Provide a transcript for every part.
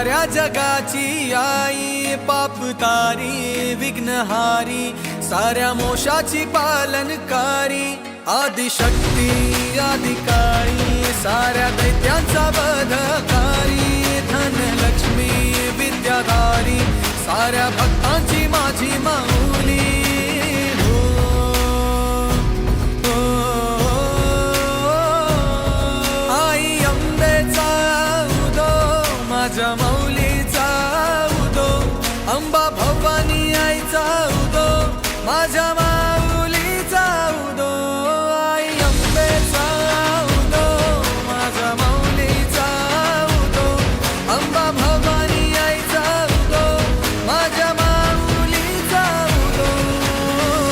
साऱ्या जगाची आई, पाप तारी विघ्नहारी, साऱ्या मोशाची पालनकारी, आदिशक्ती आदिकाळी, साऱ्या दैत्यांचा वधकारी, धनलक्ष्मी विद्याधारी, साऱ्या भक्तांची माझी माऊली. आई अंबेचा उदो, माझ्या माऊलीचा उदो, अंबा भवानी आईचा उदो, माझ्या माऊलीचा उदो. आई अंबेचा उदो, माझ्या माऊलीचा उदो, अंबा भवानी आईचा उदो, माझ्या माऊलीचा उदो.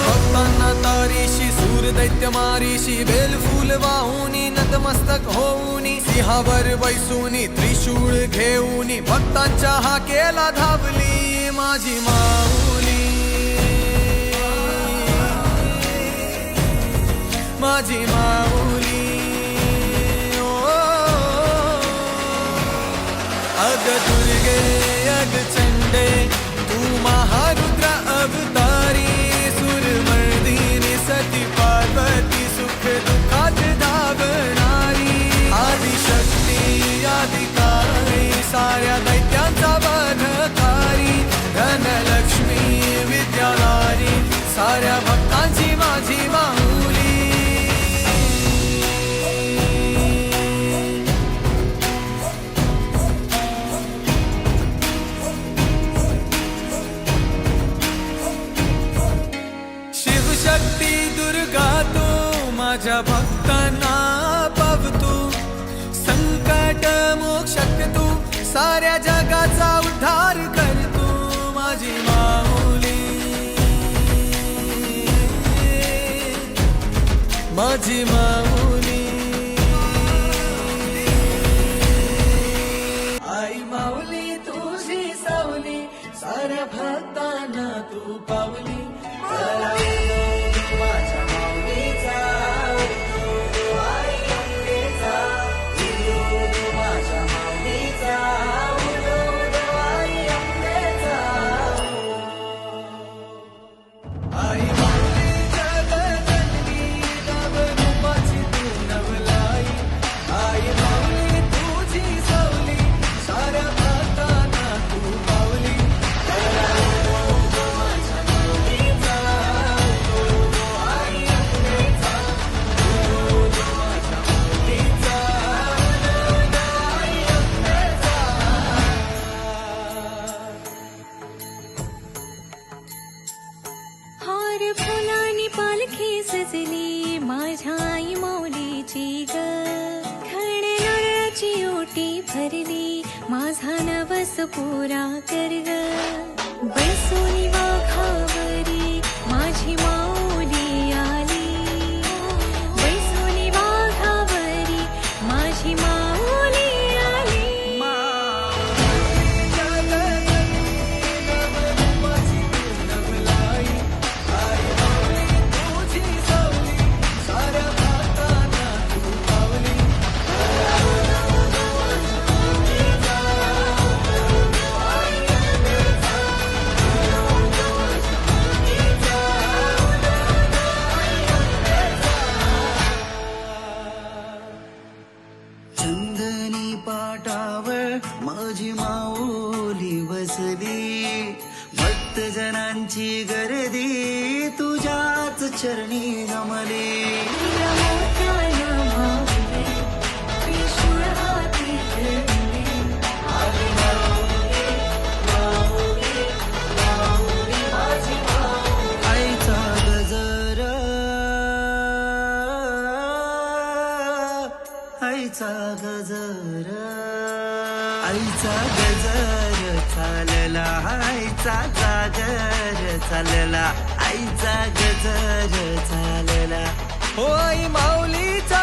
भक्तांना तारीशी, सूर दैत्य मारीशी, बेलफूल वाहुनी, नतमस्तक होऊनी, सिंहावर बैसूनी, त्रिशूळ घेऊनी, भक्तांच्या हाकेला धावली माझी माऊली. माझी माऊली. अग दुर्गे अग चंडे, तू महारुद्र अवतारी, सुरमर्दिनी सती पार्वती, सुख दुःखात धावणारी, आदिशक्ती आदिकाळी, साऱ्या दैत्यांचा वधकारी, धनलक्ष्मी विद्याधारी, साऱ्या भक्तांची माझी माऊली. शिवशक्ती दुर्गा तू माझ्या भक्तांना पावतू, संकट मोक्षक तू, साऱ्या जगाचा उद्धार कर तू माझी माऊली. माझी माऊली. आई माऊली तुझी सावली, साऱ्या भक्तांना तू पावली. माझ्या माऊलीचा उदो, आई अंबेचा उदो, माझ्या माऊलीचा उदो, आई अंबेचा. आई माऊली जगजननी, नवरूपाची तू नवलाई, आई माऊली तुझी सावली, साऱ्या भक्तांना तू पावली. हार फुलांनी पालखी सजली, माझ्या आई माऊलीची ग, खण नारळाची ओटी भरली, माझा नवस पुरा कर ग. बैसोनी वाघावरी माझी माऊली आली, बैसोनी वाघावरी माझी माऊली आली. चंदनी पाटावर माझी माऊली वसली, भक्तजनांची गर्दी तुझ्याच चरणी नमली. आईचा गजर, आईचा गजर, आईचा गजर चालला, आईचा जागर चालला, आईचा गजर चालला. हो आई माऊलीचा